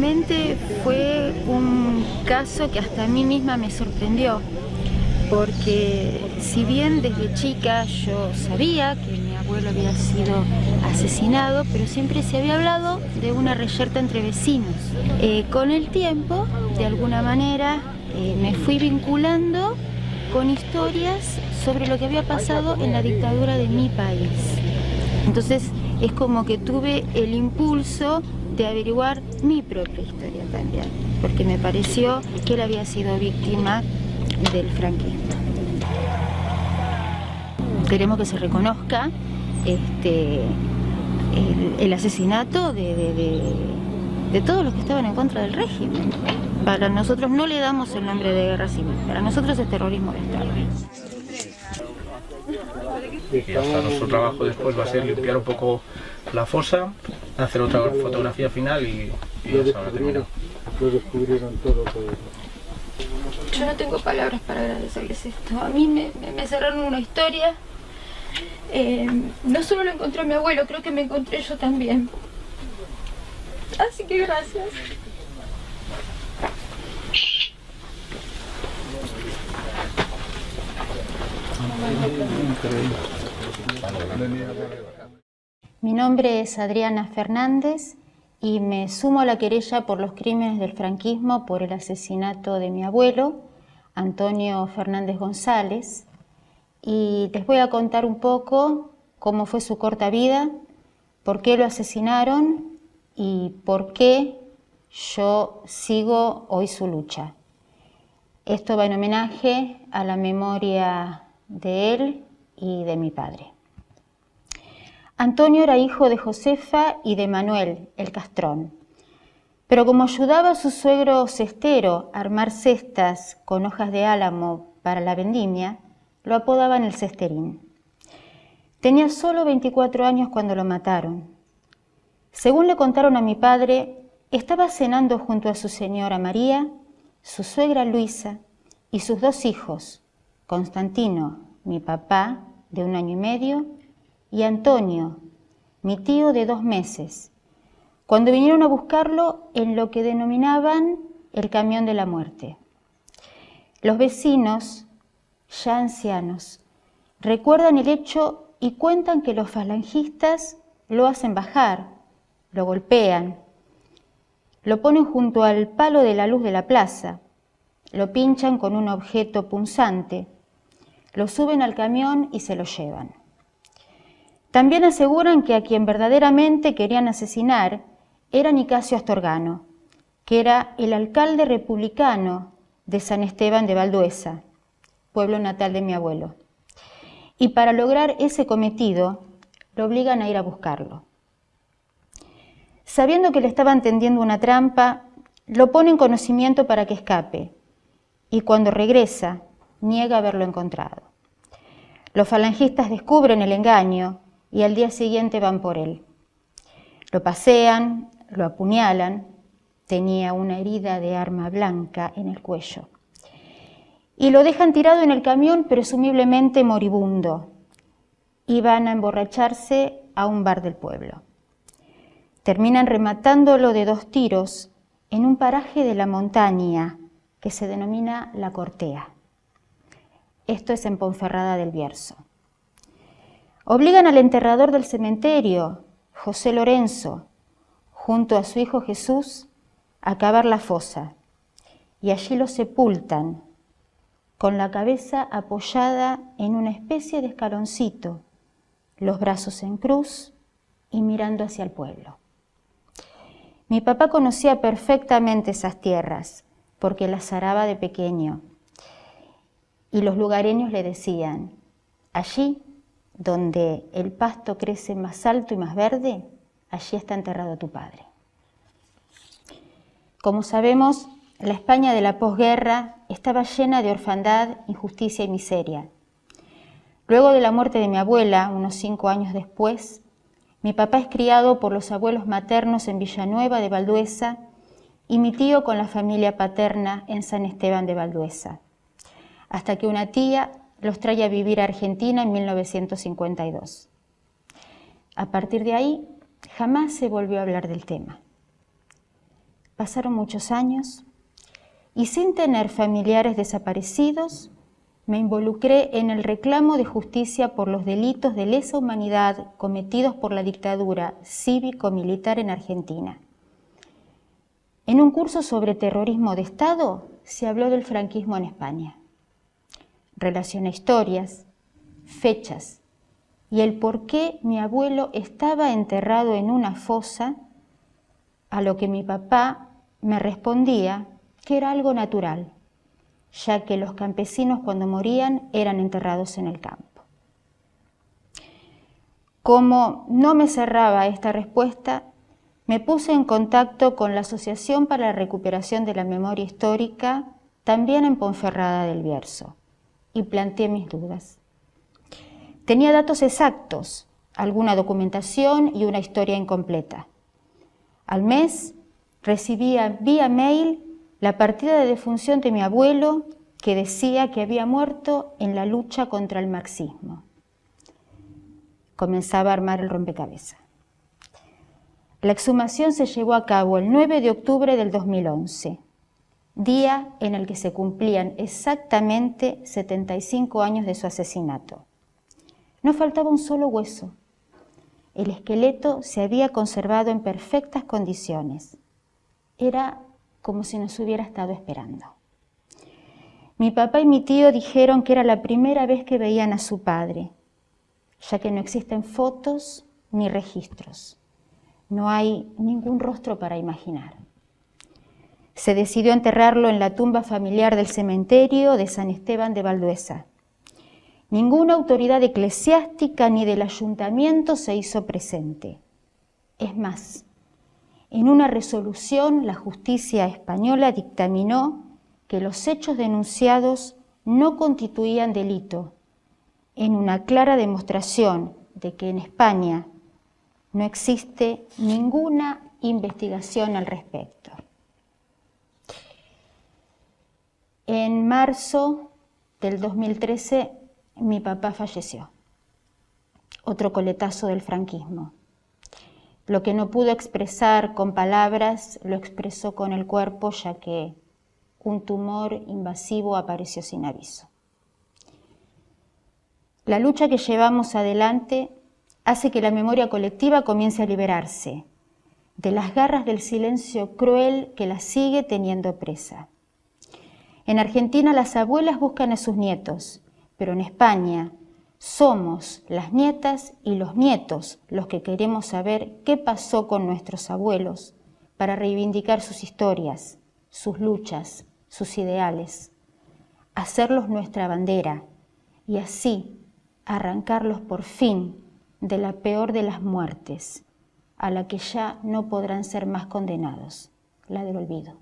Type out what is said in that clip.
realmente fue un caso que hasta a mí misma me sorprendió, porque si bien desde chica yo sabía que mi abuelo había sido asesinado, pero siempre se había hablado de una reyerta entre vecinos. Con el tiempo, de alguna manera, me fui vinculando con historias sobre lo que había pasado en la dictadura de mi país. Entonces es como que tuve el impulso de averiguar mi propia historia también, porque me pareció que él había sido víctima del franquismo. Queremos que se reconozca el asesinato de todos los que estaban en contra del régimen. Para nosotros no le damos el nombre de guerra civil, para nosotros es terrorismo de Estado. Y hasta nuestro trabajo después va a ser limpiar un poco la fosa, hacer otra fotografía final y ya se habrá terminado. Lo descubrieron todo. Yo no tengo palabras para agradecerles esto. A mí me cerraron una historia. No solo lo encontró mi abuelo, creo que me encontré yo también. Así que gracias. Mi nombre es Adriana Fernández y me sumo a la querella por los crímenes del franquismo por el asesinato de mi abuelo, Antonio Fernández González, y les voy a contar un poco cómo fue su corta vida, por qué lo asesinaron y por qué yo sigo hoy su lucha. Esto va en homenaje a la memoria de él y de mi padre. Antonio era hijo de Josefa y de Manuel, el Castrón. Pero como ayudaba a su suegro cestero a armar cestas con hojas de álamo para la vendimia, lo apodaban el Cesterín. Tenía solo 24 años cuando lo mataron. Según le contaron a mi padre, estaba cenando junto a su señora María, su suegra Luisa y sus 2 hijos, Constantino, mi papá, de 1 año y medio, y Antonio, mi tío de 2 meses, cuando vinieron a buscarlo en lo que denominaban el camión de la muerte. Los vecinos, ya ancianos, recuerdan el hecho y cuentan que los falangistas lo hacen bajar, lo golpean, lo ponen junto al palo de la luz de la plaza, lo pinchan con un objeto punzante, lo suben al camión y se lo llevan. También aseguran que a quien verdaderamente querían asesinar era Nicasio Astorgano, que era el alcalde republicano de San Esteban de Valdueza, pueblo natal de mi abuelo. Y para lograr ese cometido, lo obligan a ir a buscarlo. Sabiendo que le estaban tendiendo una trampa, lo pone en conocimiento para que escape, y cuando regresa, niega haberlo encontrado. Los falangistas descubren el engaño y al día siguiente van por él. Lo pasean, lo apuñalan, tenía una herida de arma blanca en el cuello, y lo dejan tirado en el camión presumiblemente moribundo, y van a emborracharse a un bar del pueblo. Terminan rematándolo de 2 tiros en un paraje de la montaña que se denomina La Cortea. Esto es en Ponferrada del Bierzo. Obligan al enterrador del cementerio, José Lorenzo, junto a su hijo Jesús, a cavar la fosa, y allí lo sepultan, con la cabeza apoyada en una especie de escaloncito, los brazos en cruz y mirando hacia el pueblo. Mi papá conocía perfectamente esas tierras, porque las araba de pequeño, y los lugareños le decían, allí donde el pasto crece más alto y más verde, allí está enterrado tu padre. Como sabemos, la España de la posguerra estaba llena de orfandad, injusticia y miseria. Luego de la muerte de mi abuela, unos 5 años después, mi papá es criado por los abuelos maternos en Villanueva de Valdueza y mi tío con la familia paterna en San Esteban de Valdueza, hasta que una tía los trae a vivir a Argentina en 1952. A partir de ahí, jamás se volvió a hablar del tema. Pasaron muchos años y sin tener familiares desaparecidos, me involucré en el reclamo de justicia por los delitos de lesa humanidad cometidos por la dictadura cívico-militar en Argentina. En un curso sobre terrorismo de Estado se habló del franquismo en España. Relacioné historias, fechas y el por qué mi abuelo estaba enterrado en una fosa, a lo que mi papá me respondía que era algo natural, ya que los campesinos cuando morían eran enterrados en el campo. Como no me cerraba esta respuesta, me puse en contacto con la Asociación para la Recuperación de la Memoria Histórica, también en Ponferrada del Bierzo, y planteé mis dudas. Tenía datos exactos, alguna documentación y una historia incompleta. Al mes recibía vía mail la partida de defunción de mi abuelo, que decía que había muerto en la lucha contra el marxismo. Comenzaba a armar el rompecabezas. La exhumación se llevó a cabo el 9 de octubre del 2011, día en el que se cumplían exactamente 75 años de su asesinato. No faltaba un solo hueso. El esqueleto se había conservado en perfectas condiciones. Era como si nos hubiera estado esperando. Mi papá y mi tío dijeron que era la primera vez que veían a su padre, ya que no existen fotos ni registros. No hay ningún rostro para imaginar. Se decidió enterrarlo en la tumba familiar del cementerio de San Esteban de Valdueza. Ninguna autoridad eclesiástica ni del ayuntamiento se hizo presente. Es más, en una resolución la justicia española dictaminó que los hechos denunciados no constituían delito, en una clara demostración de que en España no existe ninguna investigación al respecto. En marzo del 2013, mi papá falleció. Otro coletazo del franquismo. Lo que no pudo expresar con palabras, lo expresó con el cuerpo, ya que un tumor invasivo apareció sin aviso. La lucha que llevamos adelante hace que la memoria colectiva comience a liberarse de las garras del silencio cruel que la sigue teniendo presa. En Argentina las abuelas buscan a sus nietos, pero en España somos las nietas y los nietos los que queremos saber qué pasó con nuestros abuelos para reivindicar sus historias, sus luchas, sus ideales, hacerlos nuestra bandera y así arrancarlos por fin de la peor de las muertes, a la que ya no podrán ser más condenados, la del olvido.